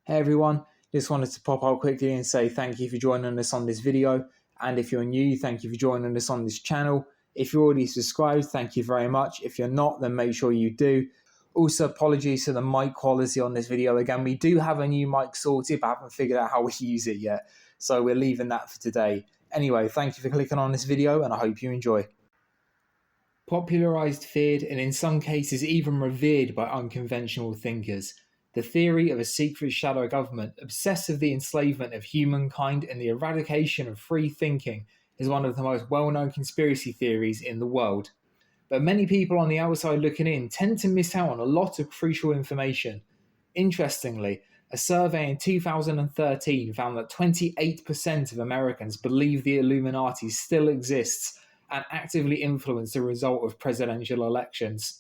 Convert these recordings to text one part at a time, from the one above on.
Hey everyone, just wanted to pop out quickly and say thank you for joining us on this video. And if you're new, thank you for joining us on this channel. If you're already subscribed, thank you very much. If you're not, then make sure you do. Also, apologies for the mic quality on this video. Again, we do have a new mic sorted, but haven't figured out how we use it yet. So we're leaving that for today. Anyway, thank you for clicking on this video and I hope you enjoy. Popularized, feared, and in some cases even revered by unconventional thinkers, the theory of a secret shadow government obsessed with the enslavement of humankind and the eradication of free thinking is one of the most well-known conspiracy theories in the world. But many people on the outside looking in tend to miss out on a lot of crucial information. Interestingly, a survey in 2013 found that 28% of Americans believe the Illuminati still exists and actively influence the result of presidential elections.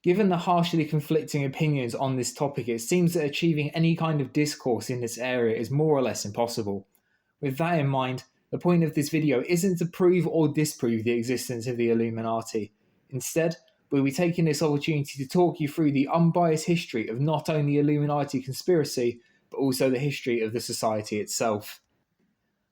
Given the harshly conflicting opinions on this topic, it seems that achieving any kind of discourse in this area is more or less impossible. With that in mind, the point of this video isn't to prove or disprove the existence of the Illuminati. Instead, we'll be taking this opportunity to talk you through the unbiased history of not only Illuminati conspiracy, but also the history of the society itself.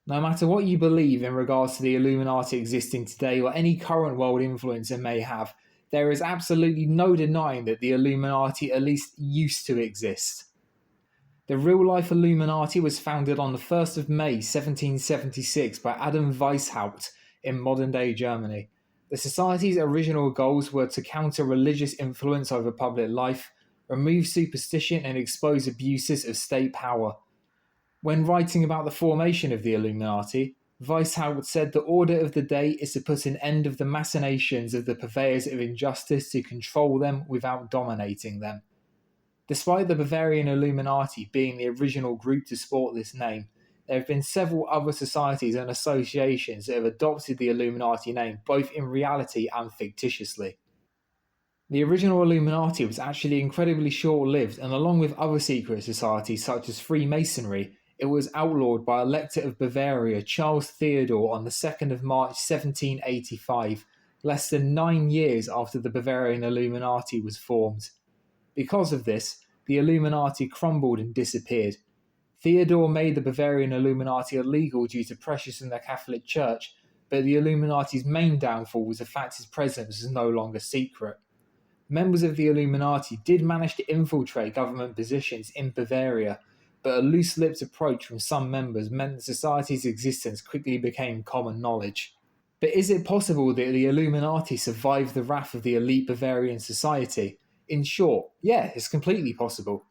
No matter what you believe in regards to the Illuminati existing today or any current world influence it may have, there is absolutely no denying that the Illuminati at least used to exist. The real-life Illuminati was founded on the 1st of May 1776 by Adam Weishaupt in modern-day Germany. The society's original goals were to counter religious influence over public life, remove superstition and expose abuses of state power. When writing about the formation of the Illuminati, Weishaupt said the order of the day is to put an end of the machinations of the purveyors of injustice to control them without dominating them. Despite the Bavarian Illuminati being the original group to sport this name, there have been several other societies and associations that have adopted the Illuminati name both in reality and fictitiously. The original Illuminati was actually incredibly short-lived, and along with other secret societies such as Freemasonry, it was outlawed by Elector of Bavaria Charles Theodore on the 2nd of March 1785, less than 9 years after the Bavarian Illuminati was formed. Because of this, the Illuminati crumbled and disappeared. Theodore made the Bavarian Illuminati illegal due to pressures from the Catholic Church, but the Illuminati's main downfall was the fact its presence was no longer secret. Members of the Illuminati did manage to infiltrate government positions in Bavaria, but a loose-lipped approach from some members meant the society's existence quickly became common knowledge. But is it possible that the Illuminati survived the wrath of the elite Bavarian society? In short, yeah, it's completely possible.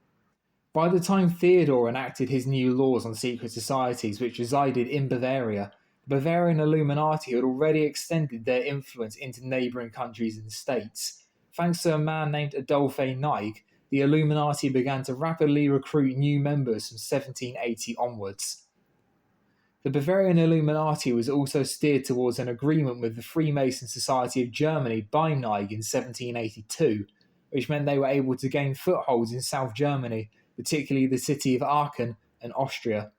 By the time Theodore enacted his new laws on secret societies which resided in Bavaria, the Bavarian Illuminati had already extended their influence into neighbouring countries and states. Thanks to a man named Adolphe Neig, the Illuminati began to rapidly recruit new members from 1780 onwards. The Bavarian Illuminati was also steered towards an agreement with the Freemason Society of Germany by Neig in 1782, which meant they were able to gain footholds in South Germany, particularly the city of Aachen and Austria.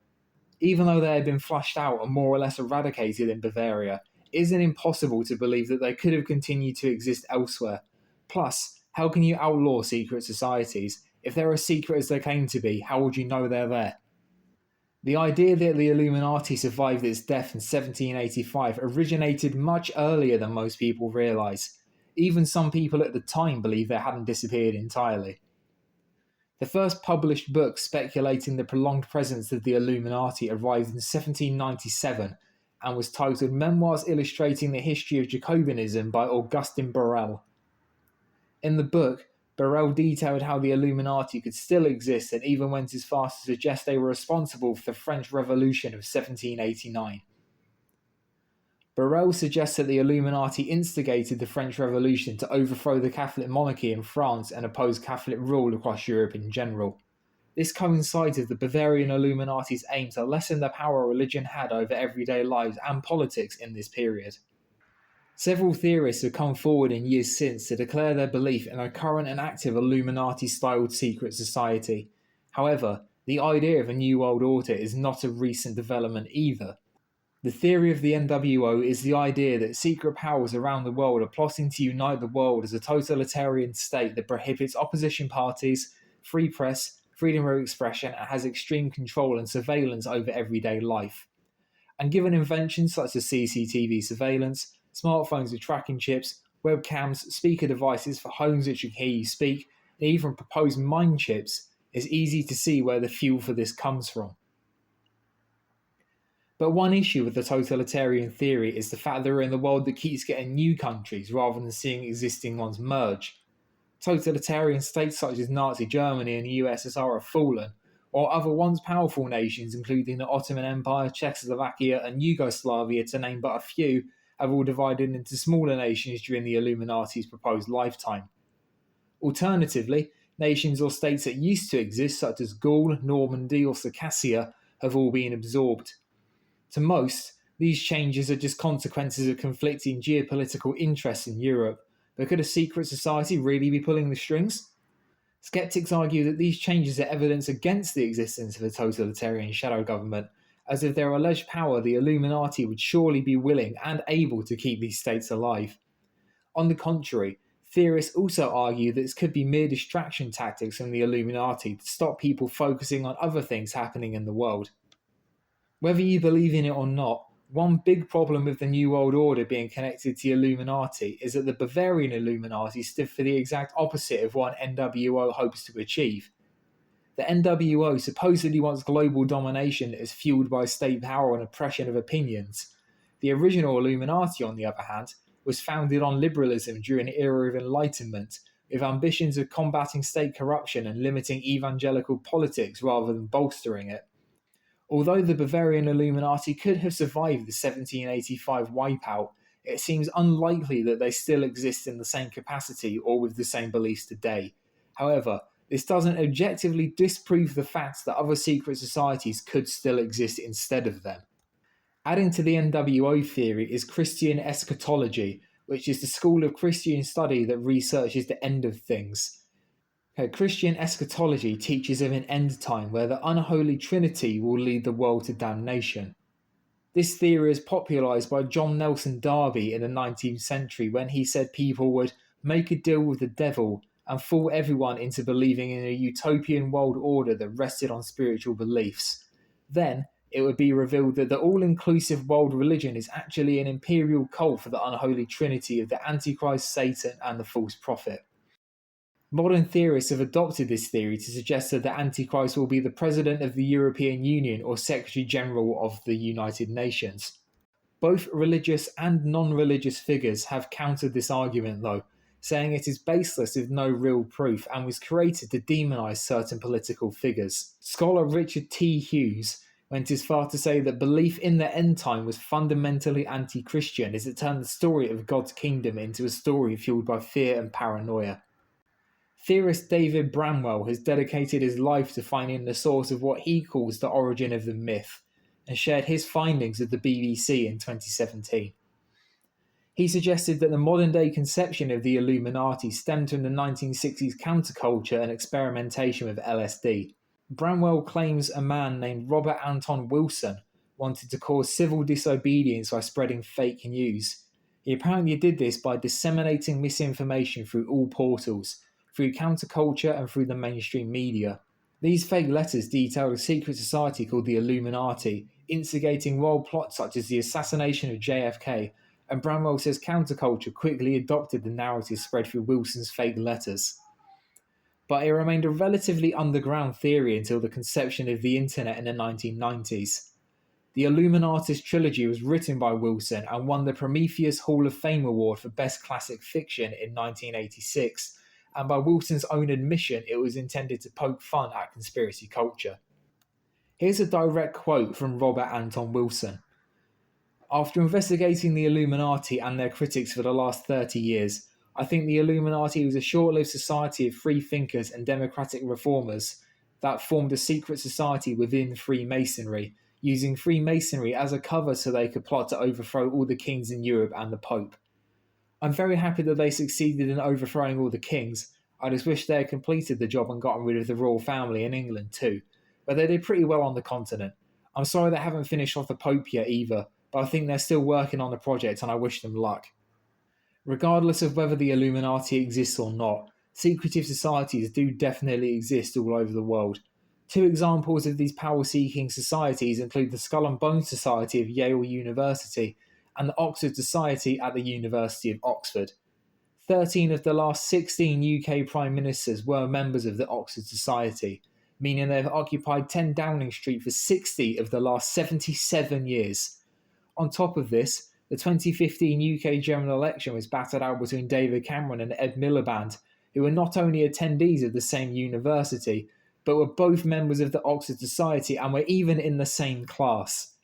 Even though they had been flushed out and more or less eradicated in Bavaria, it isn't impossible to believe that they could have continued to exist elsewhere. Plus, how can you outlaw secret societies? If they're as secret as they claim to be, how would you know they're there? The idea that the Illuminati survived its death in 1785 originated much earlier than most people realise. Even some people at the time believed they hadn't disappeared entirely. The first published book speculating the prolonged presence of the Illuminati arrived in 1797 and was titled Memoirs Illustrating the History of Jacobinism by Augustin Borel. In the book, Borel detailed how the Illuminati could still exist and even went as far as to suggest they were responsible for the French Revolution of 1789. Borel suggests that the Illuminati instigated the French Revolution to overthrow the Catholic monarchy in France and oppose Catholic rule across Europe in general. This coincides with the Bavarian Illuminati's aim to lessen the power religion had over everyday lives and politics in this period. Several theorists have come forward in years since to declare their belief in a current and active Illuminati-styled secret society. However, the idea of a new world order is not a recent development either. The theory of the NWO is the idea that secret powers around the world are plotting to unite the world as a totalitarian state that prohibits opposition parties, free press, freedom of expression, and has extreme control and surveillance over everyday life. And given inventions such as CCTV surveillance, smartphones with tracking chips, webcams, speaker devices for homes which can hear you speak, and even proposed mind chips, it's easy to see where the fuel for this comes from. But one issue with the totalitarian theory is the fact that we're in the world that keeps getting new countries rather than seeing existing ones merge. Totalitarian states such as Nazi Germany and the USSR have fallen, while other once powerful nations, including the Ottoman Empire, Czechoslovakia, and Yugoslavia, to name but a few, have all divided into smaller nations during the Illuminati's proposed lifetime. Alternatively, nations or states that used to exist, such as Gaul, Normandy, or Circassia, have all been absorbed. To most, these changes are just consequences of conflicting geopolitical interests in Europe, but could a secret society really be pulling the strings? Skeptics argue that these changes are evidence against the existence of a totalitarian shadow government, as if their alleged power, the Illuminati would surely be willing and able to keep these states alive. On the contrary, theorists also argue that this could be mere distraction tactics from the Illuminati to stop people focusing on other things happening in the world. Whether you believe in it or not, one big problem with the New World Order being connected to the Illuminati is that the Bavarian Illuminati stood for the exact opposite of what NWO hopes to achieve. The NWO supposedly wants global domination that is fueled by state power and oppression of opinions. The original Illuminati, on the other hand, was founded on liberalism during an era of enlightenment, with ambitions of combating state corruption and limiting evangelical politics rather than bolstering it. Although the Bavarian Illuminati could have survived the 1785 wipeout, it seems unlikely that they still exist in the same capacity or with the same beliefs today. However, this doesn't objectively disprove the fact that other secret societies could still exist instead of them. Adding to the NWO theory is Christian eschatology, which is the school of Christian study that researches the end of things. Christian eschatology teaches of an end time where the unholy trinity will lead the world to damnation. This theory is popularised by John Nelson Darby in the 19th century when he said people would make a deal with the devil and fool everyone into believing in a utopian world order that rested on spiritual beliefs. Then, it would be revealed that the all-inclusive world religion is actually an imperial cult for the unholy trinity of the Antichrist, Satan, and the false prophet. Modern theorists have adopted this theory to suggest that the Antichrist will be the President of the European Union or Secretary General of the United Nations. Both religious and non-religious figures have countered this argument though, saying it is baseless with no real proof and was created to demonise certain political figures. Scholar Richard T. Hughes went as far to say that belief in the end time was fundamentally anti-Christian as it turned the story of God's kingdom into a story fueled by fear and paranoia. Theorist David Bramwell has dedicated his life to finding the source of what he calls the origin of the myth, and shared his findings with the BBC in 2017. He suggested that the modern-day conception of the Illuminati stemmed from the 1960s counterculture and experimentation with LSD. Bramwell claims a man named Robert Anton Wilson wanted to cause civil disobedience by spreading fake news. He apparently did this by disseminating misinformation through all portals, through counterculture and through the mainstream media. These fake letters detailed a secret society called the Illuminati, instigating world plots such as the assassination of JFK, and Bramwell says counterculture quickly adopted the narrative spread through Wilson's fake letters. But it remained a relatively underground theory until the conception of the internet in the 1990s. The Illuminatis trilogy was written by Wilson and won the Prometheus Hall of Fame Award for Best Classic Fiction in 1986, and by Wilson's own admission it was intended to poke fun at conspiracy culture. Here's a direct quote from Robert Anton Wilson. After investigating the Illuminati and their critics for the last 30 years, I think the Illuminati was a short-lived society of free thinkers and democratic reformers that formed a secret society within Freemasonry, using Freemasonry as a cover so they could plot to overthrow all the kings in Europe and the Pope. I'm very happy that they succeeded in overthrowing all the kings. I just wish they had completed the job and gotten rid of the royal family in England too, but they did pretty well on the continent. I'm sorry they haven't finished off the Pope yet either, but I think they're still working on the project and I wish them luck. Regardless of whether the Illuminati exists or not, secretive societies do definitely exist all over the world. Two examples of these power-seeking societies include the Skull and Bones Society of Yale University and the Oxford Society at the University of Oxford. 13 of the last 16 UK Prime Ministers were members of the Oxford Society, meaning they've occupied 10 Downing Street for 60 of the last 77 years. On top of this, the 2015 UK general election was battled out between David Cameron and Ed Miliband, who were not only attendees of the same university, but were both members of the Oxford Society and were even in the same class.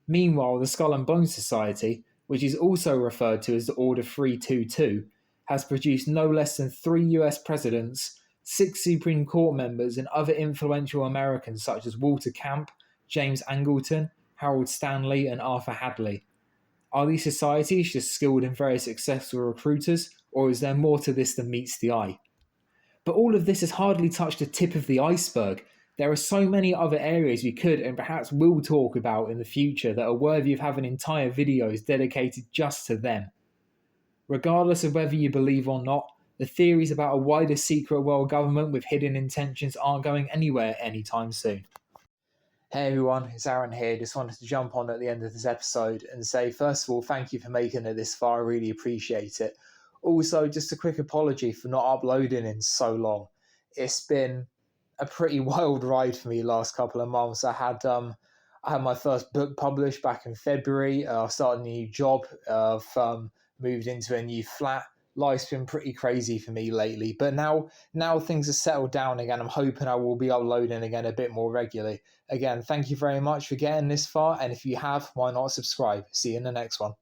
Meanwhile, the Skull and Bones Society, which is also referred to as the Order 322, has produced no less than 3 US presidents, 6 Supreme Court members, and other influential Americans such as Walter Camp, James Angleton, Harold Stanley, and Arthur Hadley. Are these societies just skilled and very successful recruiters, or is there more to this than meets the eye? But all of this has hardly touched the tip of the iceberg. There are so many other areas we could and perhaps will talk about in the future that are worthy of having entire videos dedicated just to them. Regardless of whether you believe or not, the theories about a wider secret world government with hidden intentions aren't going anywhere anytime soon. Hey everyone, it's Aaron here. Just wanted to jump on at the end of this episode and say, first of all, thank you for making it this far. I really appreciate it. Also, just a quick apology for not uploading in so long. It's been a pretty wild ride for me the last couple of months. I had my first book published back in February. I started a new job. I've moved into a new flat. Life's been pretty crazy for me lately, but now things are settled down again. I'm hoping I will be uploading again a bit more regularly. Again, thank you very much for getting this far, and if you have, why not subscribe? See you in the next one.